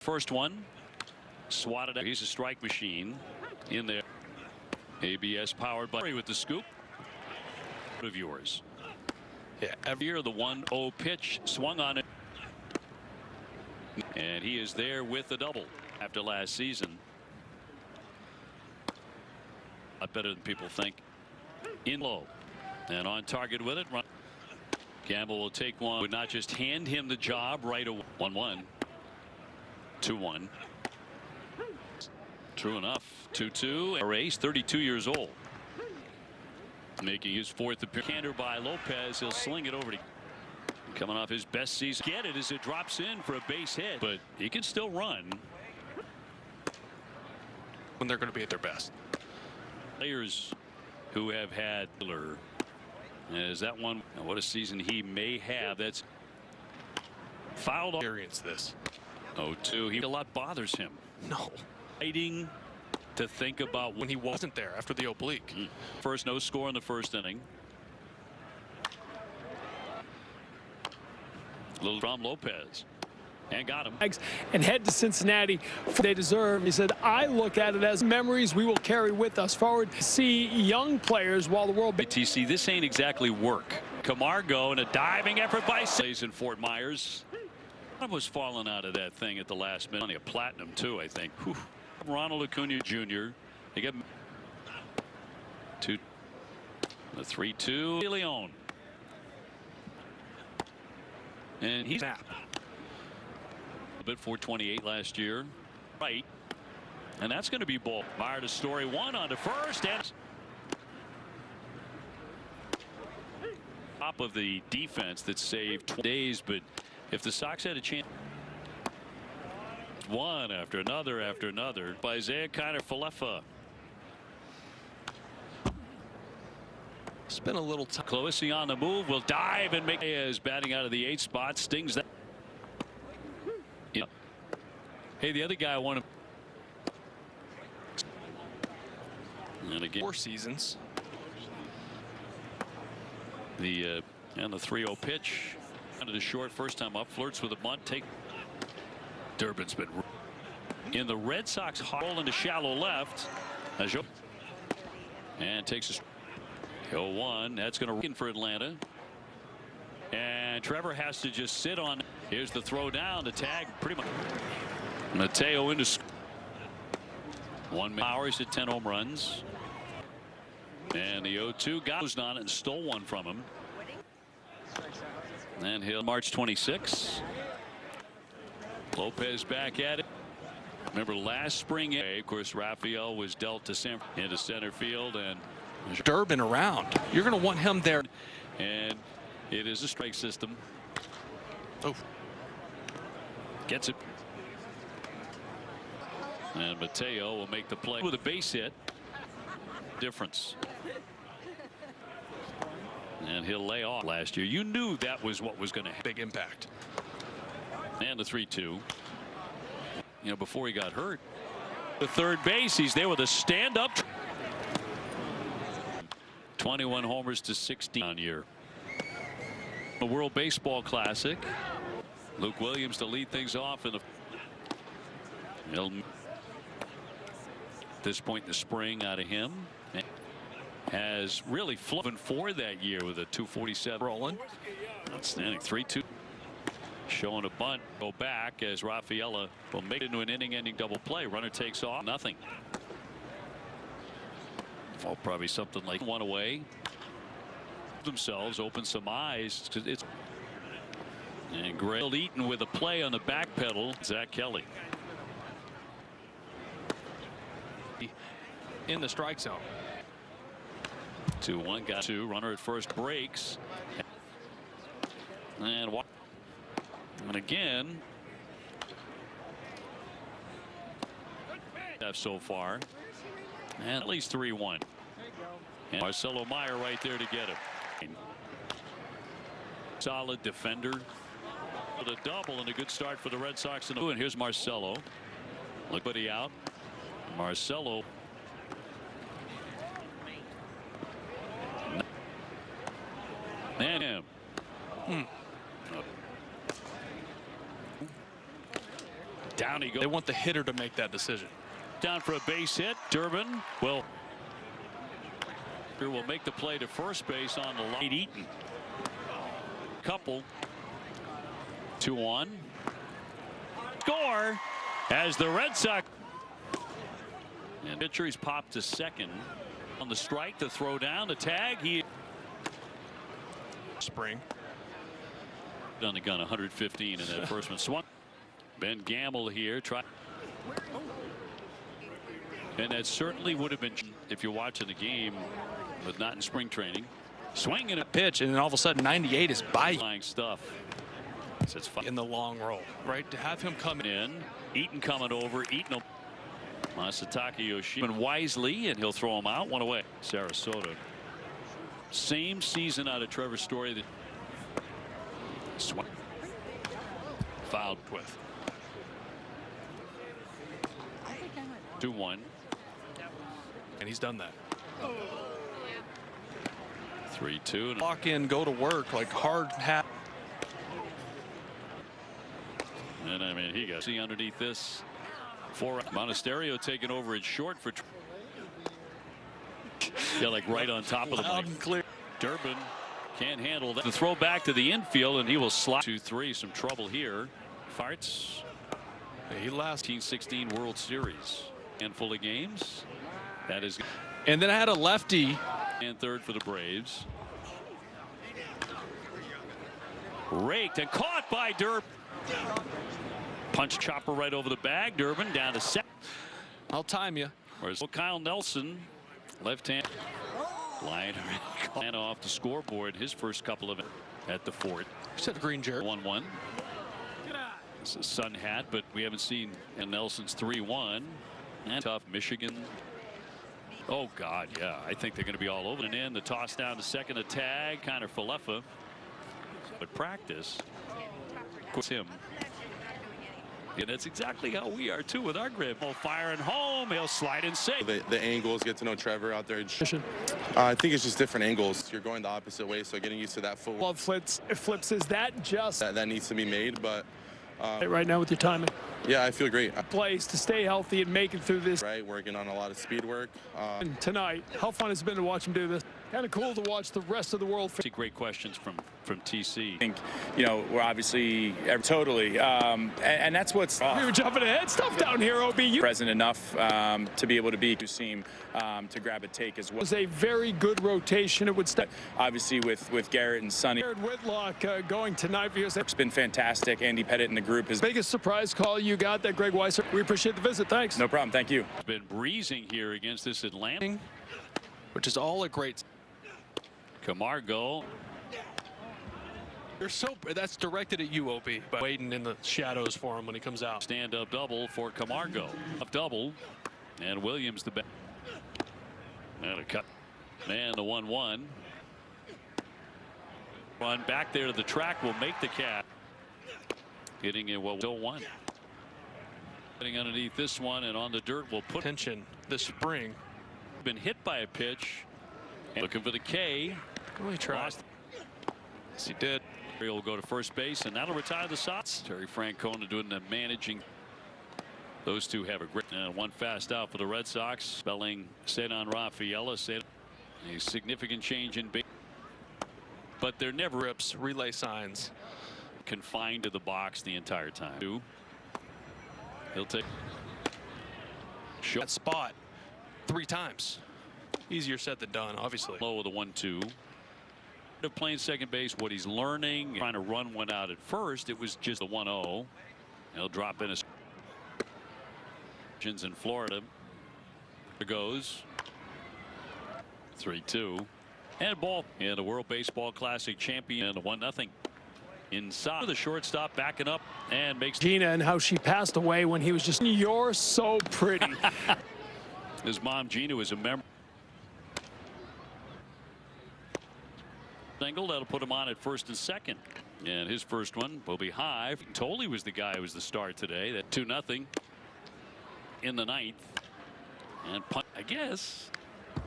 First one swatted. He's a strike machine in there. ABS powered by with the scoop of yours. Yeah, every year the 1-0 pitch swung on it, and he is there with the double after last season. A lot better than people think. In low and on target with it. Gamble will take one. Would not just hand him the job right away. 1-1. 2-1. True enough. 2-2. Race 32 years old. Making his fourth appearance. Canter by Lopez. He'll sling it over to. Coming off his best season. Get it as it drops in for a base hit. But he can still run. When they're going to be at their best. Players who have had. Is that one? What a season he may have. That's fouled. Experience this. 0-2. A lot bothers him. No. Waiting to think about when he wasn't there after the oblique. First, no score in the first inning. Little from Lopez. And got him. And head to Cincinnati. They deserve. He said, I look at it as memories we will carry with us forward. See young players while the world. TC, this ain't exactly work. Camargo and a diving effort by Slays in Fort Myers. I was falling out of that thing at the last minute. A platinum too, I think. Whew. Ronald Acuna Jr. They get the 3-2. Leon. And he's out. A bit 428 last year. Right. And that's going to be ball. Meyer to Story. One on to first. And top of the defense that saved 20 days. But if the Sox had a chance. One after another by Isaiah Kiner-Falefa. It's been a little tough. Cloisi on the move will dive and make. Is batting out of the 8th spot. Stings that. Yeah. Hey, the other guy wanted. And again, 4 seasons. The 3-0 pitch under the short first time up. Flirts with a bunt. Take. Durbin's been in the Red Sox roll into shallow left. And takes a 0-1. That's going to in for Atlanta. And Trevor has to just sit on. Here's the throw down. The tag pretty much. Mateo into 1 hours hit 10 home runs. And the 0-2 goes on it and stole one from him. And he'll March 26. Lopez back at it. Remember last spring, of course, Rafael was dealt to into center field, and Durbin around. You're going to want him there. And it is a strike system. Oh. Gets it. And Mateo will make the play with a base hit. Difference. And he'll lay off last year. You knew that was what was going to happen. Big impact. And the 3-2. You know, before he got hurt. The third base, he's there with a stand-up. 21 homers to 16 on year. The World Baseball Classic. Luke Williams to lead things off in the. At this point in the spring out of him. Has really flown for that year with a 247 rolling. Outstanding. 3-2. Showing a bunt. Go back as Rafaela will make it into an inning-ending double play. Runner takes off. Nothing. Oh, probably something like one away. Themselves open some eyes. It's and Grail Eaton with a play on the back pedal. Zach Kelly In the strike zone. 2-1. Got 2. Runner at first breaks. And again. So far. And at least 3-1. And Marcelo Meyer right there to get him. Solid defender. With a double and a good start for the Red Sox. And here's Marcelo. Look what he out. Marcelo. And him. Down he goes. They want the hitter to make that decision. Down for a base hit. Durbin will make the play to first base on the line. Eaton. Couple. 2-1. Score as the Red Sox. And pitcher, he's popped to second. On the strike, the throw down, the tag. He Spring. on the gun, 115, and that first one swung. Ben Gamble here. And that certainly would have been if you're watching the game, but not in spring training. Swinging a Pitch, and then all of a sudden 98 is by flying stuff. So it's fun. in the long roll, right? To have him come In. Eaton coming over. Eaton. Masataka Yoshida wisely, and he'll throw him out. One away. Sarasota. Same season out of Trevor Story that fouled with. 2-1. and he's done that. 3-2. Walk in, go to work like hard hat. And I mean, he got see underneath this. For Monasterio taking over at short for. Yeah, like right on top of the Loud and clear. Durbin can't handle that. The throw back to the infield, and he will slide 2-3. Some trouble here. Farts. He last. 1916 World Series. Handful of games. That is. And then I had a lefty. And third for the Braves. Raked and caught by Durbin. Punch chopper right over the bag. Durbin down to second. I'll time you. Whereas Kyle Nelson, left hand line off the scoreboard. His first couple of at the fort. Except green jersey. 1-1. It's a sun hat, but we haven't seen Nelson's 3-1. And tough Michigan. Oh God, yeah. I think they're going to be all over. And in the toss down to second, a tag, kind of Falefa. But practice. Puts him. And that's exactly how we are too with our grip. Oh, firing home. He'll slide and save. The angles, get to know Trevor out there. I think it's just different angles. You're going the opposite way, so getting used to that footwork. Love flips. Is that just That needs to be made, but right now with your timing? yeah, I feel great. Plays to stay healthy and make it through this. Right, working on a lot of speed work. And tonight, how fun has it been to watch him do this? Kind of cool to watch the rest of the world. Great questions from TC. I think, you know, we're obviously totally, and that's what's We were jumping ahead. Stuff down here, OB. You present enough to be able to be to seem to grab a take as well. was a very good rotation. It would stay. Obviously, with Garrett and Sonny, Jared Whitlock going tonight because it's been fantastic. Andy Pettit and the group is biggest surprise call you got. That Greg Weiser. We appreciate the visit. Thanks. no problem. Thank you. Been breezing here against this Atlanta. Which is all a great. Camargo. You're so. That's directed at you, OB. But waiting in the shadows for him when he comes out. Stand up double for Camargo. Up double. And Williams the back. And a cut. Man, the 1-1. Run back there to the track will make the catch. Hitting it well. 0-1. Getting underneath this one and on the dirt will put. Tension this spring. Been hit by a pitch. And looking for the K. Really tried. Lost. Yes, he did. Will go to first base, and that'll retire the Sox. Terry Francona doing the managing. Those two have a great one fast out for the Red Sox. Spelling Cedon Rafaela. A significant change in base. But they're never Rips, relay signs. confined to the box the entire time. He'll take That spot 3 times. Easier said than done, obviously. low with a 1-2. Of playing second base, what he's learning, trying to run one out at first, it was just a 1-0. He'll drop in in Florida. There goes 3-2 and ball in the World Baseball Classic champion 1-0 inside the shortstop backing up and makes Gina and how she passed away when he was just. You're so pretty. his mom Gina was a member. Single that'll put him on at first and second, and his first one will be high. Tolley was the guy who was the star today. That 2-0 in the 9th, and punt, I guess.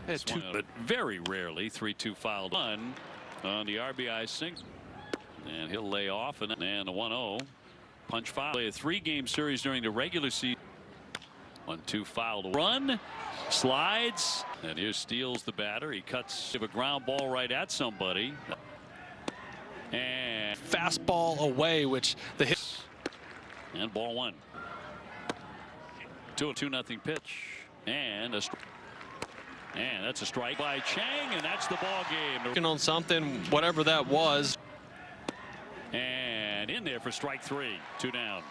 But very rarely 3-2 fouled on the RBI single, and he'll lay off and the 1-0. Punch foul. Play a 3-game series during the regular season. 1-2 foul to run. Slides. And here steals the batter. He cuts a ground ball right at somebody. And Fastball away, which the hit. And ball 1. 2-0 pitch. And that's a strike by Chang, and that's the ball game. Working on something, whatever that was. And in there for strike 3. 2 down.